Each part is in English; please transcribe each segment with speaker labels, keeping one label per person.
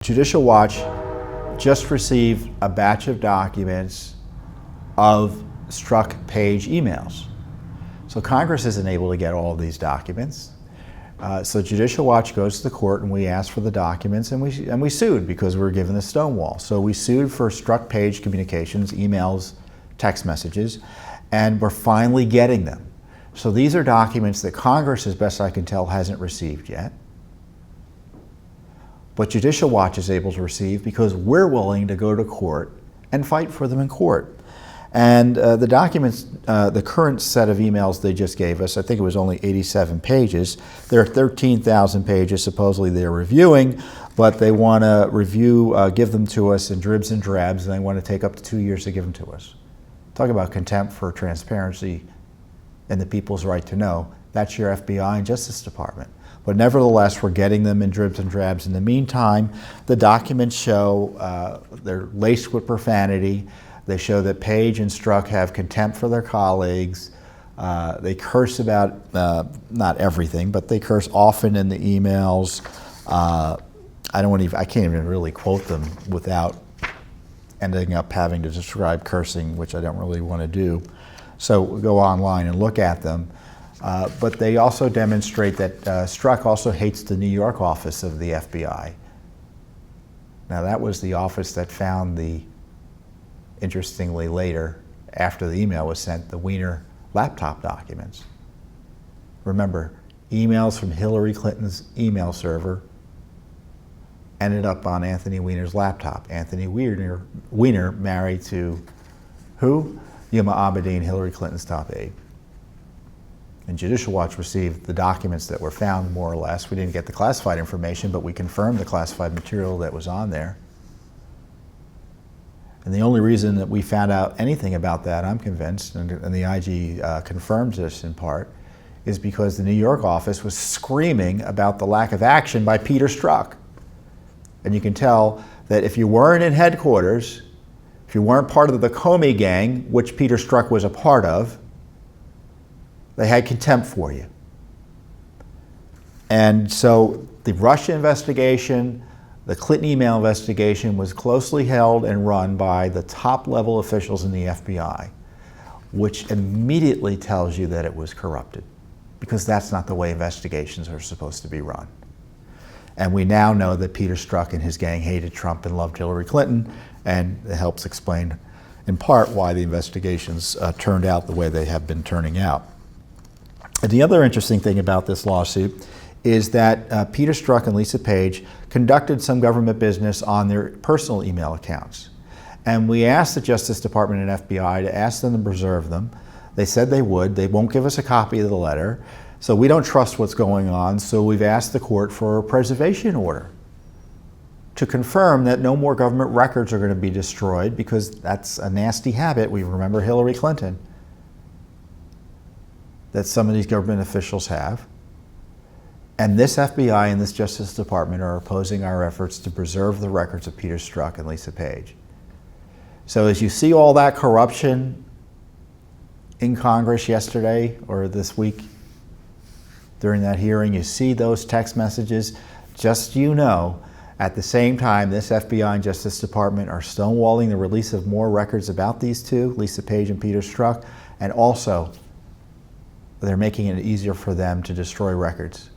Speaker 1: Judicial Watch just received a batch of documents of Strzok Page emails. So Congress isn't able to get all of these documents. So Judicial Watch goes to the court and we ask for the documents, and we sued because we were given the stonewall. So we sued for Strzok Page communications, emails, text messages, and we're finally getting them. So these are documents that Congress, as best I can tell, hasn't received yet. But Judicial Watch is able to receive because we're willing to go to court and fight for them in court. And the documents, the current set of emails they just gave us, I think it was only 87 pages. There are 13,000 pages supposedly they're reviewing, but they want to review, give them to us in dribs and drabs, and they want to take up to 2 years to give them to us. Talk about contempt for transparency and the people's right to know. That's your FBI and Justice Department. But nevertheless, we're getting them in dribs and drabs. In the meantime, the documents show they're laced with profanity. They show that Page and Strzok have contempt for their colleagues. They curse about, not everything, but they curse often in the emails. I can't even really quote them without ending up having to describe cursing, which I don't really want to do. So go online and look at them. But they also demonstrate that Strzok also hates the New York office of the FBI. Now that was the office that found the, interestingly later, after the email was sent, the Weiner laptop documents. Remember, emails from Hillary Clinton's email server ended up on Anthony Weiner's laptop. Anthony Weiner married to who? Yuma Abedin, Hillary Clinton's top aide. And Judicial Watch received the documents that were found, more or less. We didn't get the classified information, but we confirmed the classified material that was on there. And the only reason that we found out anything about that, I'm convinced, and the IG confirms this in part, is because the New York office was screaming about the lack of action by Peter Strzok. And you can tell that if you weren't in headquarters, if you weren't part of the Comey gang, which Peter Strzok was a part of, they had contempt for you. And so the Russia investigation, the Clinton email investigation was closely held and run by the top level officials in the FBI, which immediately tells you that it was corrupted, because that's not the way investigations are supposed to be run. And we now know that Peter Strzok and his gang hated Trump and loved Hillary Clinton, and it helps explain in part why the investigations turned out the way they have been turning out. And the other interesting thing about this lawsuit is that Peter Strzok and Lisa Page conducted some government business on their personal email accounts. And we asked the Justice Department and FBI to ask them to preserve them. They said they would. They won't give us a copy of the letter. So we don't trust what's going on, so we've asked the court for a preservation order to confirm that no more government records are going to be destroyed, because that's a nasty habit. We remember Hillary Clinton, that some of these government officials have. And this FBI and this Justice Department are opposing our efforts to preserve the records of Peter Strzok and Lisa Page. So as you see all that corruption in Congress yesterday or this week during that hearing, you see those text messages, just so you know, at the same time, this FBI and Justice Department are stonewalling the release of more records about these two, Lisa Page and Peter Strzok, and also they're making it easier for them to destroy records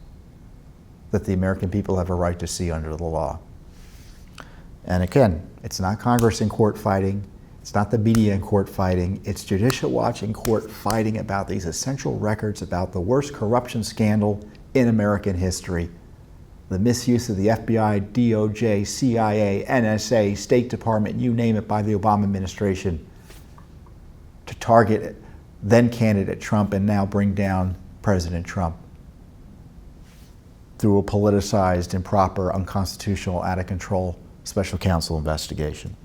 Speaker 1: that the American people have a right to see under the law. And again, it's not Congress in court fighting, it's not the media in court fighting, it's Judicial Watch in court fighting about these essential records about the worst corruption scandal in American history. The misuse of the FBI, DOJ, CIA, NSA, State Department, you name it, by the Obama administration to target then candidate Trump and now bring down President Trump through a politicized, improper, unconstitutional, out of control special counsel investigation.